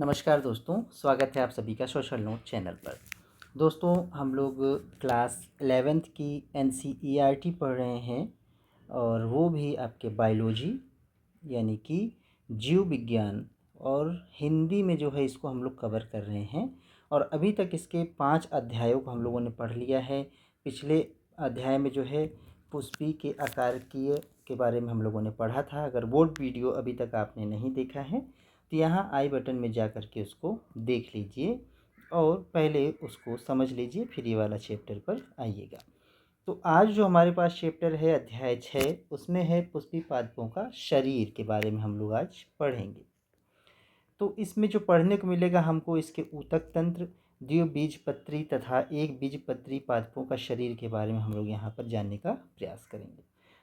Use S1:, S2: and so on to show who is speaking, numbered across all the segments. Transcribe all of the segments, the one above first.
S1: नमस्कार दोस्तों, स्वागत है आप सभी का सोशल नोट चैनल पर। दोस्तों, हम लोग क्लास 11th की एनसीईआरटी पढ़ रहे हैं और वो भी आपके बायोलॉजी यानी कि जीव विज्ञान और हिंदी में जो है इसको हम लोग कवर कर रहे हैं। और अभी तक इसके 5 अध्यायों को हम लोगों ने पढ़ लिया है। पिछले अध्याय में जो है पुष्पी के आकारिकीय के बारे में हम लोगों ने पढ़ा था। अगर वो वीडियो अभी तक आपने नहीं देखा है तो यहाँ आई बटन में जा कर के उसको देख लीजिए और पहले उसको समझ लीजिए, फिर ये वाला चैप्टर पर आइएगा। तो आज जो हमारे पास चैप्टर है अध्याय 6, उसमें है पुष्पी पादपों का शरीर के बारे में हम लोग आज पढ़ेंगे। तो इसमें जो पढ़ने को मिलेगा हमको, इसके ऊतक तंत्र, द्विबीजपत्री तथा एक बीजपत्री पादपों का शरीर के बारे में हम लोग यहाँ पर जानने का प्रयास करेंगे।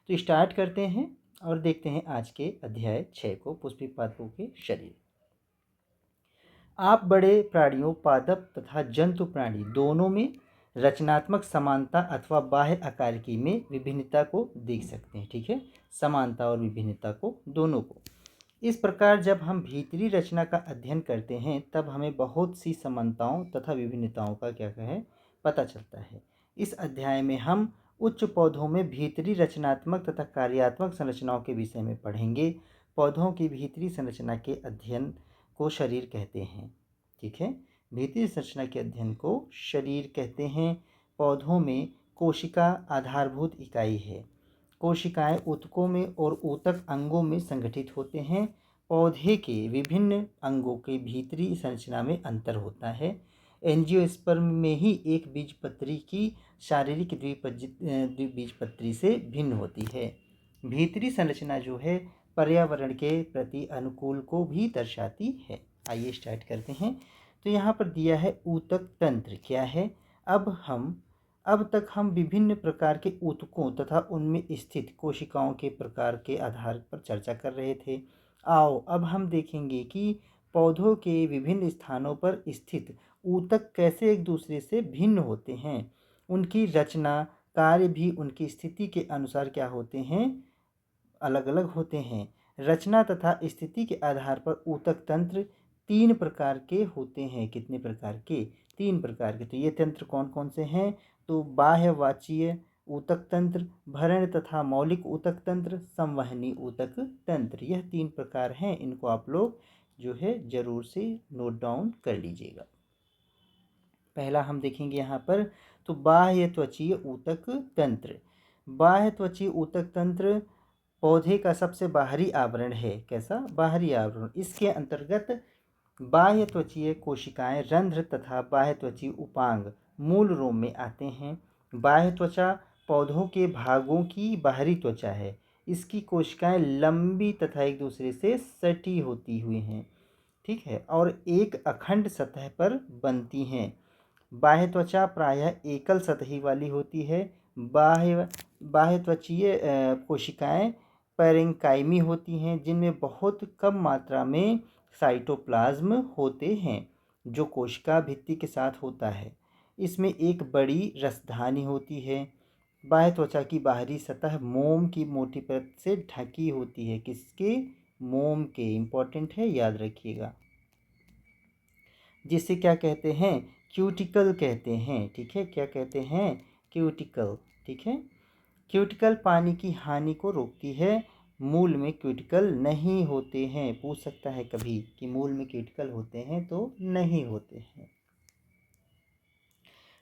S1: तो स्टार्ट करते हैं और देखते हैं आज के अध्याय 6 को, पुष्पी पादपों के शरीर। आप बड़े प्राणियों, पादप तथा जंतु प्राणी दोनों में रचनात्मक समानता अथवा बाह्य आकारिकी में विभिन्नता को देख सकते हैं। ठीक है, समानता और विभिन्नता को, दोनों को। इस प्रकार जब हम भीतरी रचना का अध्ययन करते हैं तब हमें बहुत सी समानताओं तथा विभिन्नताओं का क्या है पता चलता है। इस अध्याय में हम उच्च पौधों में भीतरी रचनात्मक तथा कार्यात्मक संरचनाओं के विषय में पढ़ेंगे। पौधों की भीतरी संरचना के अध्ययन को शरीर कहते हैं। ठीक है, भीतरी संरचना के अध्ययन को शरीर कहते हैं। पौधों में कोशिका आधारभूत इकाई है। कोशिकाएं ऊतकों में और ऊतक अंगों में संगठित होते हैं। पौधे के विभिन्न अंगों के भीतरी संरचना में अंतर होता है। एंजियोस्पर्म में ही एक बीजपत्री की शारीरिक द्विबीजपत्री से भिन्न होती है। भीतरी संरचना जो है पर्यावरण के प्रति अनुकूल को भी दर्शाती है। आइए स्टार्ट करते हैं। तो यहाँ पर दिया है ऊतक तंत्र क्या है। अब तक हम विभिन्न प्रकार के ऊतकों तथा उनमें स्थित कोशिकाओं के प्रकार के आधार पर चर्चा कर रहे थे। आओ अब हम देखेंगे कि पौधों के विभिन्न स्थानों पर स्थित ऊतक कैसे एक दूसरे से भिन्न होते हैं। उनकी रचना, कार्य भी उनकी स्थिति के अनुसार क्या होते हैं, अलग अलग होते हैं। रचना तथा स्थिति के आधार पर ऊतक तंत्र 3 प्रकार के होते हैं। कितने प्रकार के? 3 प्रकार के। तो ये तंत्र कौन कौन से हैं? तो बाह्यवाचीय ऊतक तंत्र, भरण तथा मौलिक ऊतक तंत्र, संवहनी ऊतक तंत्र, यह 3 प्रकार हैं। इनको आप लोग जो है जरूर से नोट डाउन कर लीजिएगा। पहला हम देखेंगे यहाँ पर, तो बाह्य त्वचीय ऊतक तंत्र। बाह्य त्वचीय ऊतक तंत्र पौधे का सबसे बाहरी आवरण है। कैसा? बाहरी आवरण। इसके अंतर्गत बाह्य त्वचीय कोशिकाएं, रंध्र तथा बाह्य त्वचीय उपांग मूल रूप में आते हैं। बाह्य त्वचा पौधों के भागों की बाहरी त्वचा है। इसकी कोशिकाएं लंबी तथा एक दूसरे से सटी होती हुई हैं। ठीक है, और एक अखंड सतह पर बनती हैं। बाह्य त्वचा प्रायः एकल सतही वाली होती है। बाह्य त्वचीय कोशिकाएं पैरेंकाइमी होती हैं, जिनमें बहुत कम मात्रा में साइटोप्लाज्म होते हैं, जो कोशिका भित्ति के साथ होता है। इसमें एक बड़ी रसधानी होती है। बाह्य त्वचा की बाहरी सतह मोम की मोटी परत से ढकी होती है। किसके? मोम के। इम्पोर्टेंट है, याद रखिएगा। जिसे क्या कहते हैं? क्यूटिकल कहते हैं। ठीक है, क्या कहते हैं? क्यूटिकल। ठीक है, क्यूटिकल पानी की हानि को रोकती है। मूल में क्यूटिकल नहीं होते हैं। पूछ सकता है कभी कि मूल में क्यूटिकल होते हैं, तो नहीं होते हैं।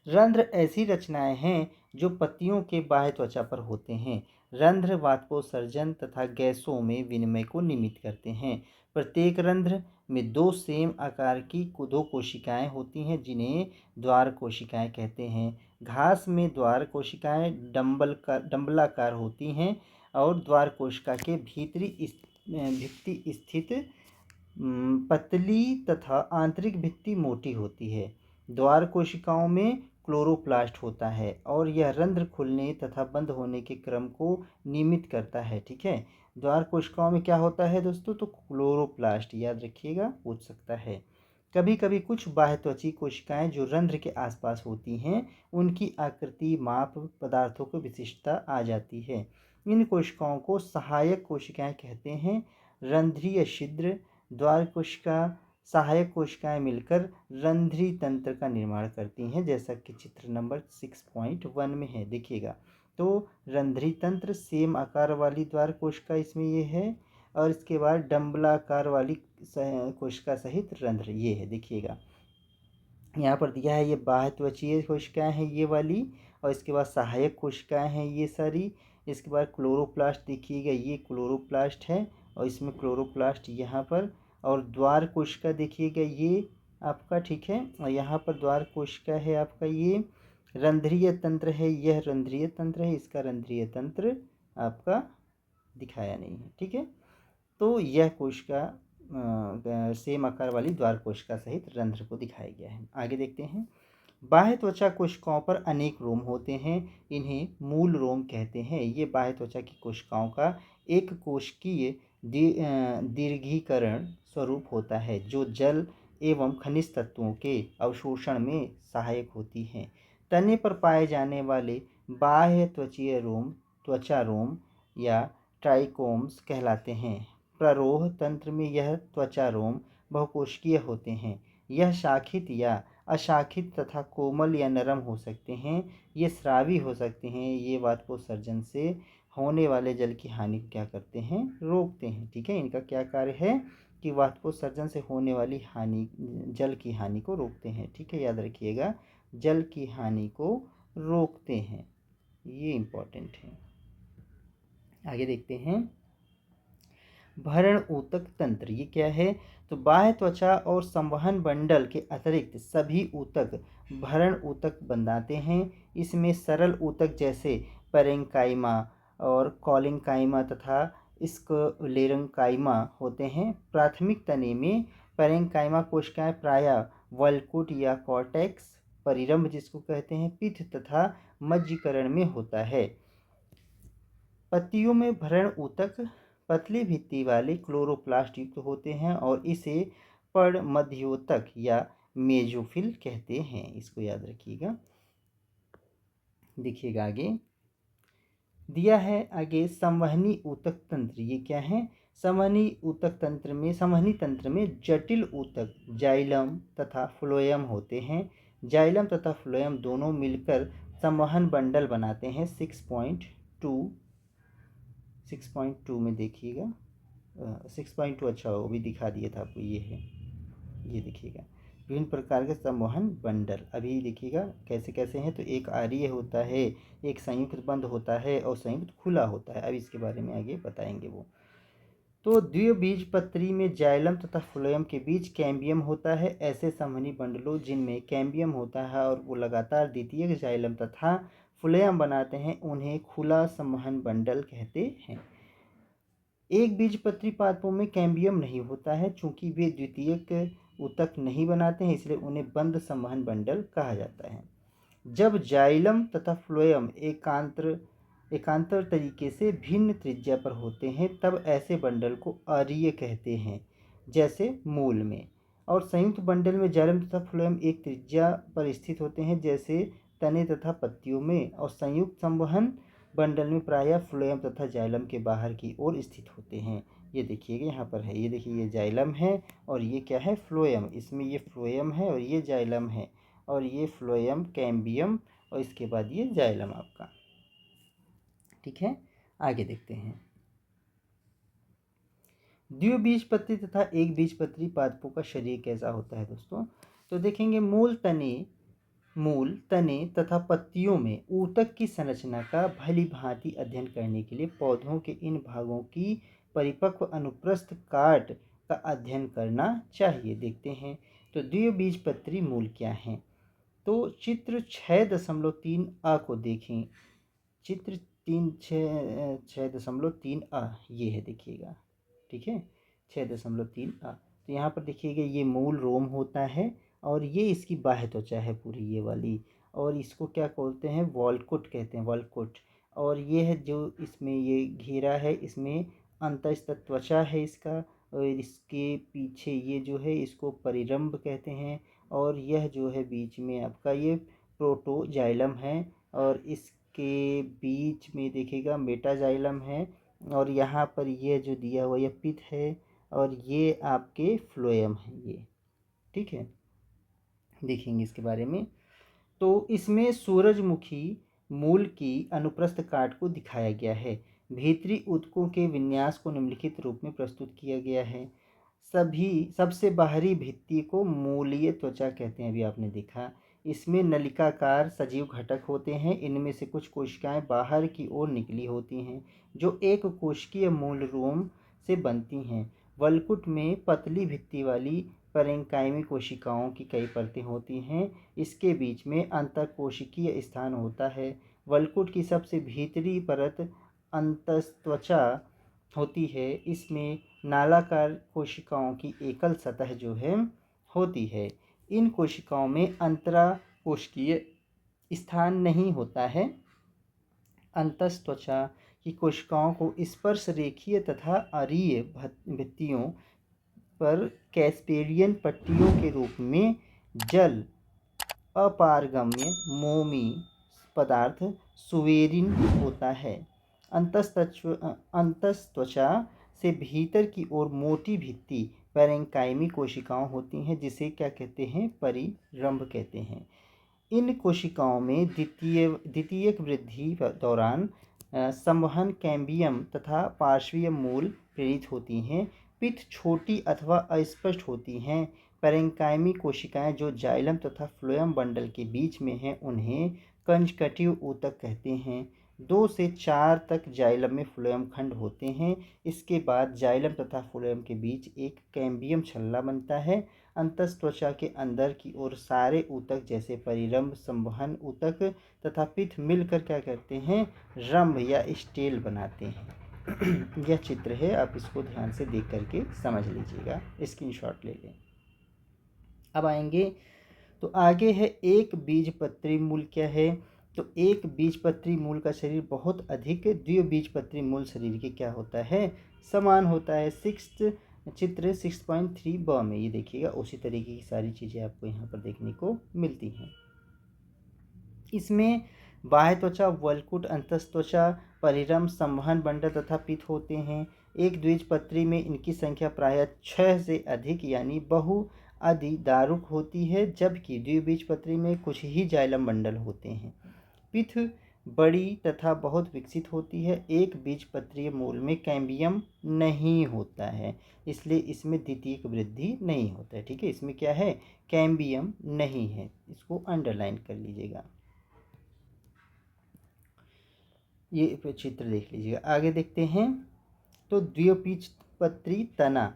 S1: रंध्र ऐसी रचनाएं हैं जो पत्तियों के बाह्य त्वचा पर होते हैं। रंध्र वाष्पोत्सर्जन तथा गैसों में विनिमय को निमित्त करते हैं। प्रत्येक रंध्र में 2 सेम आकार की 2 कोशिकाएं होती हैं, जिन्हें द्वार कोशिकाएं कहते हैं। घास में द्वार कोशिकाएं डंबलाकार होती हैं और द्वार कोशिका के भित्ति स्थित पतली तथा आंतरिक भित्ति मोटी होती है। द्वार कोशिकाओं में क्लोरोप्लास्ट होता है और यह रंध्र खुलने तथा बंद होने के क्रम को नियमित करता है। ठीक है, द्वार कोशिकाओं में क्या होता है दोस्तों? तो क्लोरोप्लास्ट, याद रखिएगा, पूछ सकता है। कभी कभी कुछ बाह्यत्वचीय कोशिकाएं जो रंध्र के आसपास होती हैं, उनकी आकृति, माप, पदार्थों को विशिष्टता आ जाती है। इन कोशिकाओं को सहायक कोशिकाएं कहते हैं। रंध्रीय छिद्र, द्वार कोशिका, सहायक कोशिकाएं मिलकर रंध्री तंत्र का निर्माण करती हैं, जैसा कि चित्र नंबर 6.1 में है, देखिएगा। तो रंध्री तंत्र सेम आकार वाली द्वार कोशिका इसमें ये है, और इसके बाद डंबलाकार वाली कोशिका सहित रंध्र ये है, देखिएगा। यहाँ पर दिया है ये बाह्य त्वचीय कोशिकाएं हैं ये वाली, और इसके बाद सहायक कोशिकाएं हैं ये सारी। इसके बाद क्लोरोप्लास्ट देखिएगा, ये क्लोरोप्लास्ट है, और इसमें क्लोरोप्लास्ट यहाँ पर, और द्वार कोशिका देखिएगा ये आपका, ठीक है। और यहाँ पर द्वार कोशिका है आपका, ये रंध्रीय तंत्र है, यह रंध्रीय तंत्र है, इसका रंध्रीय तंत्र आपका दिखाया नहीं है, ठीक है। तो यह कोशिका सेम आकार वाली द्वार कोशिका सहित रंध्र को दिखाया गया है। आगे देखते हैं। बाह्य त्वचा कोशिकाओं पर अनेक रोम होते हैं, इन्हें मूल रोम कहते हैं। ये बाह्य त्वचा की कोशिकाओं का एक कोशिकीय दीर्घीकरण स्वरूप होता है, जो जल एवं खनिज तत्वों के अवशोषण में सहायक होती हैं। तने पर पाए जाने वाले बाह्य त्वचीय रोम त्वचा रोम या ट्राइकोम्स कहलाते हैं। प्ररोह तंत्र में यह त्वचा रोम बहुकोशिकीय होते हैं। यह शाखित या अशाखित तथा कोमल या नरम हो सकते हैं। ये स्रावी हो सकते हैं। ये वाष्पोत्सर्जन से होने वाले जल की हानि को क्या करते हैं, रोकते हैं, ठीक है। इनका क्या कार्य है कि वाष्पोत्सर्जन से होने वाली हानि, जल की हानि को रोकते हैं, ठीक है, याद रखिएगा, जल की हानि को रोकते हैं, ये इम्पोर्टेंट है। आगे देखते हैं। भरण ऊतक तंत्र, ये क्या है, तो बाह्य त्वचा और संवहन बंडल के अतिरिक्त सभी ऊतक भरण ऊतक बनाते हैं। इसमें सरल ऊतक जैसे पेरेन्काइमा और कॉलिंकाइमा तथा स्क्लेरेन्काइमा होते हैं। प्राथमिक तने में पेरेन्काइमा कोशिकाएं प्रायः वल्कुट या कॉर्टेक्स परिरंभ जिसको कहते हैं, पित्त तथा मज्जीकरण में होता है। पत्तियों में भरण ऊतक पतली भित्ति वाले क्लोरोप्लास्ट युक्त होते हैं, और इसे पर्णमध्योतक या मेजोफिल कहते हैं, इसको याद रखिएगा। देखिएगा आगे दिया है। आगे संवहनी ऊतक तंत्र, ये क्या है, संवहनी ऊतक तंत्र में, संवहनी तंत्र में जटिल ऊतक जाइलम तथा फ्लोएम होते हैं। जाइलम तथा फ्लोएम दोनों मिलकर संवहन बंडल बनाते हैं। 6.2 में देखिएगा, 6.2 अच्छा वो भी दिखा दिया था आपको, ये है, ये देखिएगा। विभिन्न प्रकार के संवहन बंडल अभी देखिएगा कैसे कैसे हैं। तो एक आर्य होता है, एक संयुक्त बंद होता है, और संयुक्त खुला होता है। अब इसके बारे में आगे बताएंगे वो। तो द्विबीजपत्री में जाइलम तथा फ्लोएम के बीच कैम्बियम होता है। ऐसे संवहनी बंडलों जिनमें कैम्बियम होता है और वो लगातार द्वितीयक जाइलम तथा फ्लोएम बनाते हैं, उन्हें खुला संवहन बंडल कहते हैं। एक बीजपत्री पादपों में कैम्बियम नहीं होता है, चूंकि वे द्वितीयक ऊतक नहीं बनाते हैं, इसलिए उन्हें बंद संवहन बंडल कहा जाता है। जब जाइलम तथा फ्लोएम एकांतर तरीके से भिन्न त्रिज्या पर होते हैं, तब ऐसे बंडल को अरीय कहते हैं, जैसे मूल में। और संयुक्त बंडल में जाइलम तथा फ्लोएम एक त्रिज्या पर स्थित होते हैं, जैसे तने तथा पत्तियों में। और संयुक्त संवहन बंडल में प्रायः फ्लोएम तथा जाइलम के बाहर की ओर स्थित होते हैं। ये देखिएगा यहाँ पर है, ये देखिए, ये जाइलम है और ये क्या है, फ्लोएम। इसमें ये फ्लोएम है और ये जाइलम है, और ये फ्लोएम कैम्बियम, और इसके बाद ये जाइलम आपका, ठीक है। आगे देखते हैं। द्विबीजपत्री तथा एक बीजपत्री पादपों का शरीर कैसा होता है दोस्तों, तो देखेंगे मूल तने तथा पत्तियों में ऊतक की संरचना का भली भांति अध्ययन करने के लिए पौधों के इन भागों की परिपक्व अनुप्रस्थ काट का अध्ययन करना चाहिए। देखते हैं। तो द्विबीजपत्री मूल क्या हैं, तो चित्र 6.3 अ को देखें। चित्र 6.3 अ ये है, देखिएगा, ठीक है, 6.3 अ। तो यहाँ पर देखिएगा ये मूल रोम होता है, और ये इसकी बाह्य त्वचा है पूरी ये वाली, और इसको क्या बोलते हैं, वॉलकुट कहते हैं, वॉलकुट। और ये है जो इसमें ये घेरा है, इसमें अंतस्थ त्वचा है इसका, और इसके पीछे ये जो है इसको परिरंभ कहते हैं, और यह जो है बीच में आपका ये प्रोटोजाइलम है, और इसके बीच में देखिएगा मेटाजाइलम है, और यहाँ पर ये जो दिया हुआ ये पित्त है, और ये आपके फ्लोएम है ये, ठीक है, देखेंगे इसके बारे में। तो इसमें सूरजमुखी मूल की अनुप्रस्थ काट को दिखाया गया है। भीतरी ऊतकों के विन्यास को निम्नलिखित रूप में प्रस्तुत किया गया है। सबसे बाहरी भित्ति को मूलीय त्वचा कहते हैं, अभी आपने देखा। इसमें नलिकाकार सजीव घटक होते हैं। इनमें से कुछ कोशिकाएं बाहर की ओर निकली होती हैं जो एक कोशिकीय मूल रोम से बनती हैं। वल्कुट में पतली भित्ति वाली पैरेंकाइमी कोशिकाओं की कई परतें होती हैं। इसके बीच में अंतःकोशिकीय स्थान होता है। वल्कुट की सबसे भीतरी परत अंतस्त्वचा होती है। इसमें नालाकार कोशिकाओं की एकल सतह जो है होती है। इन कोशिकाओं में अंतराकोशिकीय स्थान नहीं होता है। अंतस्त्वचा की कोशिकाओं को स्पर्श रेखीय तथा अरीय भित्तियों पर कैस्पेरियन पट्टियों के रूप में जल अपारगम्य मोमी पदार्थ सुवेरिन होता है। अंतस्त्वचा से भीतर की ओर मोटी भित्ति पैरेंकाइमी कोशिकाओं होती हैं, जिसे क्या कहते हैं, परिरंभ कहते हैं। इन कोशिकाओं में द्वितीयक वृद्धि दौरान संवहन कैम्बियम तथा पार्श्वीय मूल प्रेरित होती हैं। पित्त छोटी अथवा अस्पष्ट होती हैं। पैरेंकाइमी कोशिकाएं जो जाइलम तथा फ्लोएम बंडल के बीच में हैं उन्हें कंजक्टिव ऊतक कहते हैं। 2 से 4 तक जाइलम में फ्लोएम खंड होते हैं। इसके बाद जाइलम तथा फ्लोएम के बीच एक कैम्बियम छल्ला बनता है। अंतस्त्वचा के अंदर की ओर सारे ऊतक जैसे परिरंभ, संवहन ऊतक तथा पित्त मिलकर क्या करते हैं, रंभ या स्टेल बनाते हैं। यह चित्र है, आप इसको ध्यान से देख करके समझ लीजिएगा, स्क्रीनशॉट ले लें। अब आएंगे तो आगे है एक बीजपत्री मूल क्या है। तो एक बीजपत्री मूल का शरीर बहुत अधिक द्विबीजपत्री मूल शरीर के क्या होता है, समान होता है। चित्र 6.3 ब में ये देखिएगा, उसी तरीके की सारी चीज़ें आपको यहाँ पर देखने को मिलती हैं। इसमें बाह्य त्वचा, वल्कुट, अंतस्त्वचा, परिरंभ, संवहन बंडल तथा पित्त होते हैं। एक द्विबीजपत्री में इनकी संख्या प्रायः 6 से अधिक यानी बहुअधिदारुक होती है, जबकि द्विबीजपत्री में कुछ ही जाइलम बंडल होते हैं। पित्त बड़ी तथा बहुत विकसित होती है। एक बीजपत्रीय मूल में कैम्बियम नहीं होता है, इसलिए इसमें द्वितीयक वृद्धि नहीं होता है। ठीक है, इसमें क्या है, कैम्बियम नहीं है, इसको अंडरलाइन कर लीजिएगा। ये चित्र देख लीजिएगा। आगे देखते हैं तो द्विबीजपत्री तना,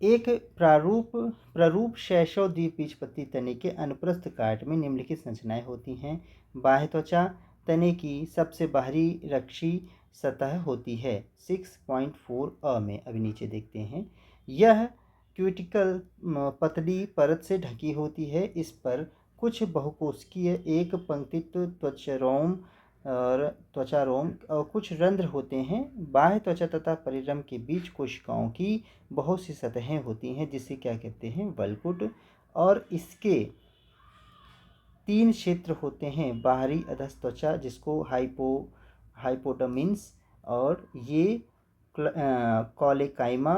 S1: एक प्रारूप शैशव द्विबीजपत्री तने के अनुप्रस्थ काट में निम्नलिखित संरचनाएं होती हैं। बाह्य त्वचा तने की सबसे बाहरी रक्षी सतह होती है। 6.4 अ में अभी नीचे देखते हैं। यह क्यूटिकल पतली परत से ढकी होती है। इस पर कुछ बहुकोशिकीय एक पंक्तित्व त्वचारोम और कुछ रंध्र होते हैं। बाह्य त्वचा तथा परिरंभ के बीच कोशिकाओं की बहुत सी सतहें होती हैं, जिसे क्या कहते हैं, वल्कुट। और इसके 3 क्षेत्र होते हैं। बाहरी अधस्त्वचा जिसको हाइपोडर्मिस, और ये कॉलेकाइमा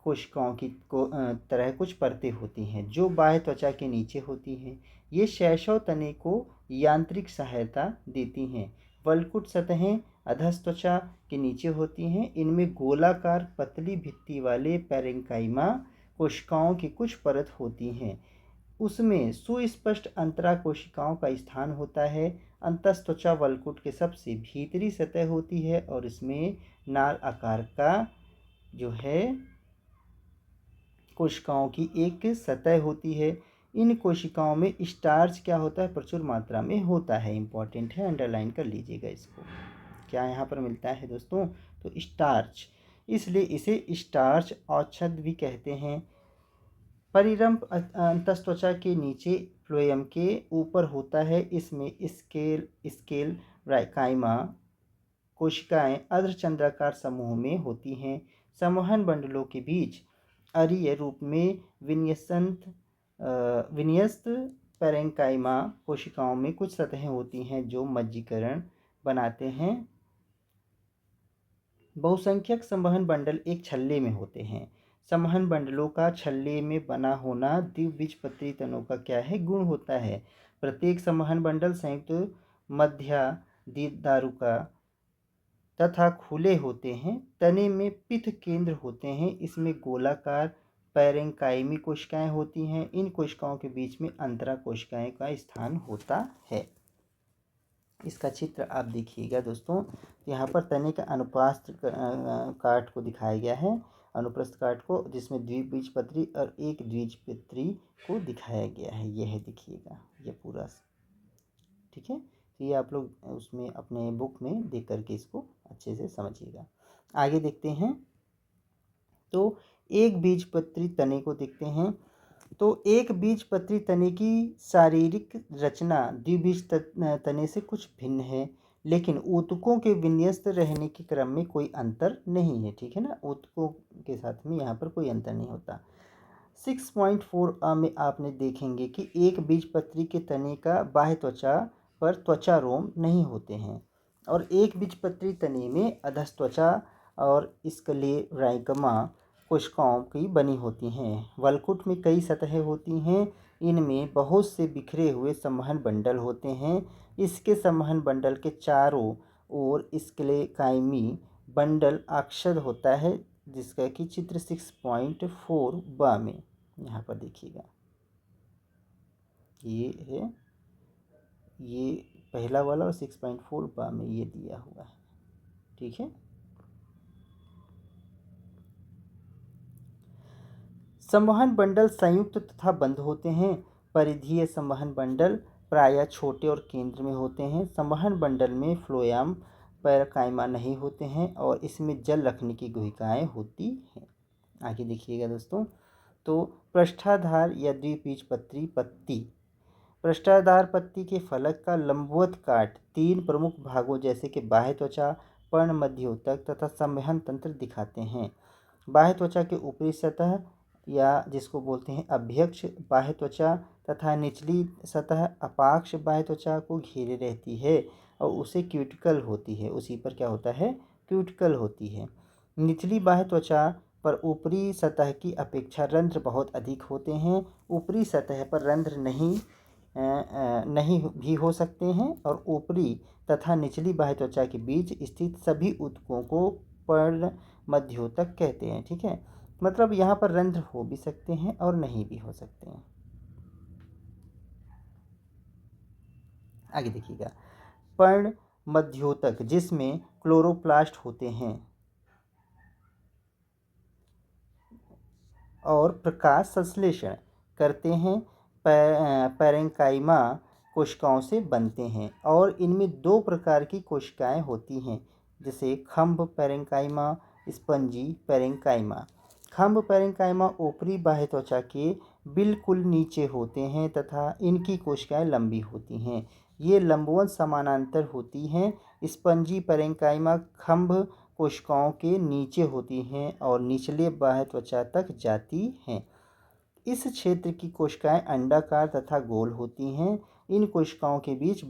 S1: कोशिकाओं की तरह कुछ परतें होती हैं जो बाह्य त्वचा के नीचे होती हैं। ये शैशव तने को यांत्रिक सहायता देती हैं। वल्कुट सतहें अधस्त्वचा के नीचे होती हैं। इनमें गोलाकार पतली भित्ति वाले पैरेंकाइमा कोशिकाओं की कुछ परत होती हैं। उसमें सुस्पष्ट अंतरा कोशिकाओं का स्थान होता है। अंतस्त्वचा वल्कुट के सबसे भीतरी सतह होती है और इसमें नाल आकार का जो है कोशिकाओं की एक सतह होती है। इन कोशिकाओं में स्टार्च क्या होता है, प्रचुर मात्रा में होता है। इंपॉर्टेंट है, अंडरलाइन कर लीजिएगा इसको। क्या यहाँ पर मिलता है दोस्तों, तो स्टार्च, इसलिए इसे स्टार्च औषध भी कहते हैं। परिरंभ अंतस्त्वचा के नीचे फ्लोएम के ऊपर होता है। इसमें स्केल राइकाइमा कोशिकाएं अर्धचंद्राकार समूह में होती हैं। संवहन बंडलों के बीच अरीय रूप में विन्यस्त पैरेंकाइमा कोशिकाओं में कुछ सतहें होती हैं जो मज्जीकरण बनाते हैं। बहुसंख्यक संवहन बंडल एक छल्ले में होते हैं। संवहन बंडलों का छल्ले में बना होना द्विबीजपत्री तनों का क्या है, गुण होता है। प्रत्येक संवहन बंडल संयुक्त मध्यादिदारुका तथा खुले होते हैं। तने में पित्त केंद्र होते हैं। इसमें गोलाकार पैरेंकाइमी कोशिकाएं होती हैं। इन कोशिकाओं के बीच में अंतरा कोशिकाएं का स्थान होता है। इसका चित्र आप देखिएगा दोस्तों। यहाँ पर तने का अनुप्रस्थ काट को दिखाया गया है, अनुप्रस्थ काट को, जिसमें द्विबीजपत्री और एक द्विबीजपत्री को दिखाया गया है। यह है, देखिएगा ये पूरा, ठीक है। तो ये आप लोग उसमें अपने बुक में देख करके इसको अच्छे से समझिएगा। आगे देखते हैं, तो एक बीजपत्री तने को देखते हैं। तो एक बीजपत्री तने की शारीरिक रचना द्विबीज तने से कुछ भिन्न है, लेकिन ऊतकों के विन्यस्त रहने के क्रम में कोई अंतर नहीं है, ठीक है ना। ऊतकों के साथ में यहाँ पर कोई अंतर नहीं होता। 6.4 में आपने देखेंगे कि एक बीजपत्री के तने का बाह्य त्वचा पर त्वचा रोम नहीं होते हैं, और एक बीजपत्री तने में अधस्त्वचा और स्क्लेराइगमा कोशिकाओं की बनी होती हैं। वलकुट में कई सतहें होती हैं। इनमें बहुत से बिखरे हुए संवहन बंडल होते हैं। इसके संवहन बंडल के चारों ओर स्क्लेकाइमी बंडल अक्षद होता है, जिसका कि चित्र 6.4 ब में यहाँ पर देखिएगा। ये है, ये पहला वाला, और 6.4 ब में ये दिया हुआ है, ठीक है। संवहन बंडल संयुक्त तथा बंद होते हैं। परिधीय संवहन बंडल प्रायः छोटे और केंद्र में होते हैं। संवहन बंडल में फ्लोएम पैरेंकाइमा नहीं होते हैं, और इसमें जल रखने की गुहिकाएं होती हैं। आगे देखिएगा दोस्तों, तो पृष्ठाधार या द्विबीजपत्री पत्ती। पृष्ठाधार पत्ती के फलक का लंबवत काट 3 प्रमुख भागों जैसे कि बाह्य त्वचा, पर्णमध्योतक तथा संवहन तंत्र दिखाते हैं। बाह्य त्वचा के ऊपरी सतह या जिसको बोलते हैं अभ्यक्ष बाह्य त्वचा तथा निचली सतह अपाक्ष बाह्य त्वचा को घेरे रहती है, और उसे क्यूटिकल होती है, उसी पर क्या होता है, क्यूटिकल होती है। निचली बाह्य त्वचा पर ऊपरी सतह की अपेक्षा रंध्र बहुत अधिक होते हैं। ऊपरी सतह पर रंध्र नहीं भी हो सकते हैं, और ऊपरी तथा निचली बाह्य त्वचा के बीच स्थित सभी ऊतकों को पर्णमध्योतक कहते हैं, ठीक है। मतलब यहाँ पर रंध्र हो भी सकते हैं और नहीं भी हो सकते हैं। आगे देखिएगा, पर्णमध्योतक जिसमें क्लोरोप्लास्ट होते हैं और प्रकाश संश्लेषण करते हैं, पैरेंकाइमा कोशिकाओं से बनते हैं, और इनमें 2 प्रकार की कोशिकाएं होती हैं, जैसे खंभ पैरेंकाइमा, स्पंजी पैरेंकाइमा। खंभ पैरेंकाइमा ऊपरी बाह्य त्वचा के बिल्कुल नीचे होते हैं तथा इनकी कोशिकाएं लंबी होती हैं। ये लंबवत समानांतर होती हैं। स्पंजी पैरेंकाइमा खंभ कोशिकाओं के नीचे होती हैं और निचले बाह्य त्वचा तक जाती हैं। इस क्षेत्र की कोशिकाएं अंडाकार तथा गोल होती हैं। इन कोशिकाओं के बीच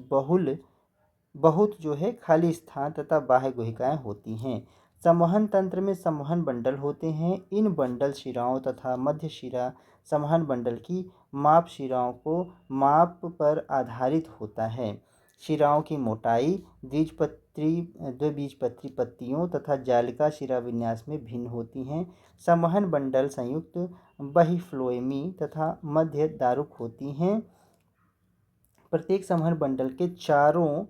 S1: बहुत जो है खाली स्थान तथा बाह्य गुहिकाएं होती हैं। संवहन तंत्र में संवहन बंडल होते हैं। इन बंडल शिराओं तथा मध्य शिरा संवहन बंडल की माप शिराओं को माप पर आधारित होता है। शिराओं की मोटाई द्विबीजपत्री पत्तियों तथा जालिका शिरा विन्यास में भिन्न होती हैं। संवहन बंडल संयुक्त बहिफ्लोएमी तथा मध्य दारुक होती हैं। प्रत्येक संवहन बंडल के चारों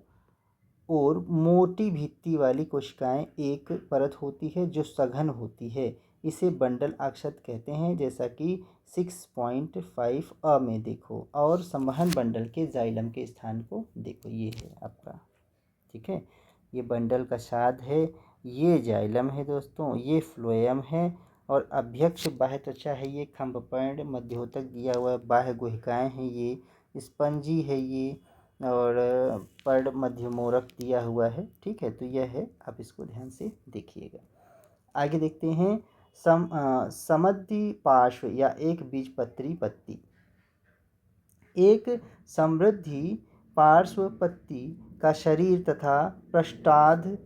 S1: ओर मोटी भित्ति वाली कोशिकाएं एक परत होती है जो सघन होती है। इसे बंडल अक्षत कहते हैं, जैसा कि 6.5 अ में देखो। और संवहन बंडल के जाइलम के स्थान को देखो, ये है आपका, ठीक है। ये बंडल का शाद है, ये जाइलम है दोस्तों, ये फ्लोएम है, और अभ्यक्ष बाह्य त्वचा है, ये खंभपर्ण मध्योतक दिया हुआ बाह्य गुहिकाएं हैं, ये स्पंजी है ये, और पर्ण मध्यमोरक दिया हुआ है, ठीक है। तो यह है, आप इसको ध्यान से देखिएगा। आगे देखते हैं, समद्वि पार्श्व या एक बीजपत्री पत्ती। एक समृद्धि पार्श्व पत्ती का शरीर तथा पृष्ठाध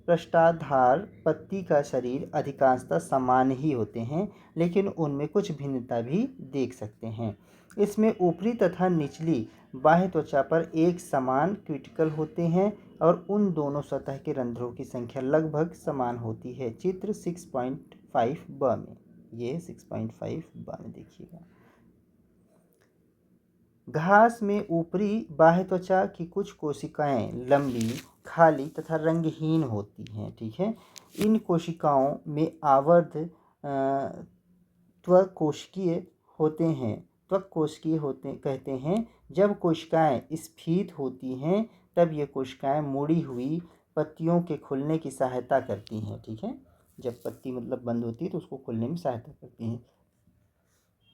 S1: पृष्ठाधार पत्ती का शरीर अधिकांशतः समान ही होते हैं, लेकिन उनमें कुछ भिन्नता भी देख सकते हैं। इसमें ऊपरी तथा निचली बाह्य त्वचा पर एक समान क्यूटिकल होते हैं और उन दोनों सतह के रंध्रों की संख्या लगभग समान होती है। चित्र 6.5 ब में, ये 6.5 ब में देखिएगा। घास में ऊपरी बाह्य त्वचा की कुछ कोशिकाएं लंबी, खाली तथा रंगहीन होती हैं। ठीक है, इन कोशिकाओं में आवर्त त्वकोशिकीय होते हैं। त्वकोशिकीय होते कहते हैं। जब कोशिकाएं स्फीत होती हैं तब ये कोशिकाएं मुड़ी हुई पत्तियों के खुलने की सहायता करती हैं। ठीक है, जब पत्ती मतलब बंद होती है तो उसको खुलने में सहायता करती हैं।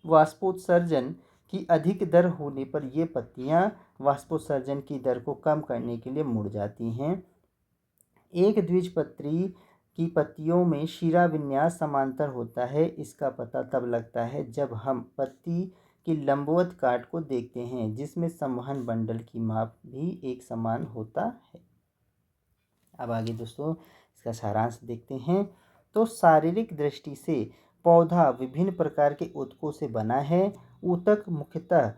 S1: वाष्पोत्सर्जन की अधिक दर होने पर ये पत्तियां वाष्पोत्सर्जन की दर को कम करने के लिए मुड़ जाती हैं। एक द्विबीजपत्री की पत्तियों में शिरा विन्यास समांतर होता है। इसका पता तब लगता है जब हम पत्ती की लंबवत काट को देखते हैं, जिसमें संवहन बंडल की माप भी एक समान होता है। अब आगे दोस्तों इसका सारांश देखते हैं। तो शारीरिक दृष्टि से पौधा विभिन्न प्रकार के ऊतकों से बना है। ऊतक मुख्यतः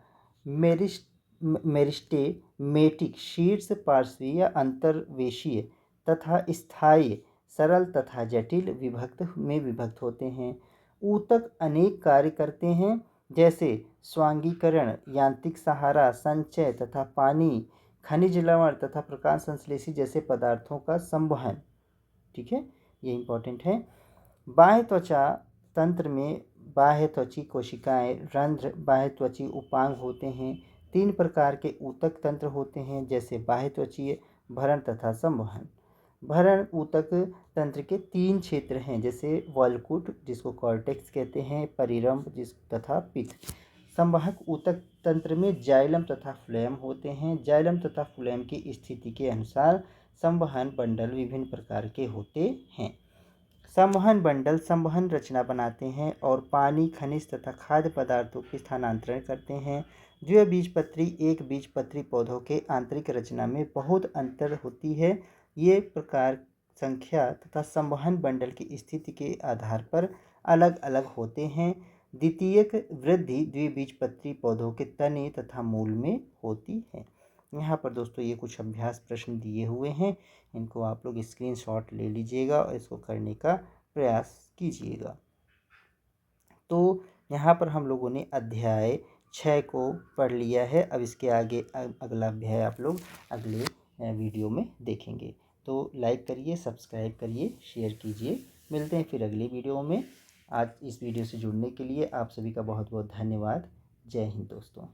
S1: मेरिस्टेमेटिक, शीर्ष पार्श्वीय, अंतर्वेशीय तथा स्थायी, सरल तथा जटिल विभक्त होते हैं। ऊतक अनेक कार्य करते हैं, जैसे स्वांगीकरण, यांत्रिक सहारा, संचय तथा पानी, खनिज लवण तथा प्रकाश संश्लेषी जैसे पदार्थों का संवहन। ठीक है, ये इंपॉर्टेंट है। बाह्य त्वचा तंत्र में बाह्य त्वची कोशिकाएं, रंध्र, बाह्य त्वची उपांग होते हैं। 3 प्रकार के ऊतक तंत्र होते हैं, जैसे बाह्य त्वचीय, भरण तथा संवहन। भरण ऊतक तंत्र के 3 क्षेत्र हैं, जैसे वल्कुट जिसको कॉर्टेक्स कहते हैं, परिरंभ तथा पित्त। संवाहक ऊतक तंत्र में जाइलम तथा फ्लोएम होते हैं। जाइलम तथा फ्लोएम की स्थिति के अनुसार संवहन बंडल विभिन्न प्रकार के होते हैं। संवहन बंडल संवहन रचना बनाते हैं और पानी, खनिज तथा खाद्य पदार्थों के स्थानांतरण करते हैं। द्विबीजपत्री एक बीजपत्री पौधों के आंतरिक रचना में बहुत अंतर होती है। ये प्रकार संख्या तथा संवहन बंडल की स्थिति के आधार पर अलग अलग होते हैं। द्वितीयक वृद्धि द्विबीजपत्री पौधों के तने तथा मूल में होती है। यहाँ पर दोस्तों ये कुछ अभ्यास प्रश्न दिए हुए हैं, इनको आप लोग स्क्रीनशॉट ले लीजिएगा और इसको करने का प्रयास कीजिएगा। तो यहाँ पर हम लोगों ने अध्याय 6 को पढ़ लिया है। अब इसके आगे अगला अध्याय आप लोग अगले वीडियो में देखेंगे। तो लाइक करिए, सब्सक्राइब करिए, शेयर कीजिए। मिलते हैं फिर अगली वीडियो में। आज इस वीडियो से जुड़ने के लिए आप सभी का बहुत बहुत धन्यवाद। जय हिंद दोस्तों।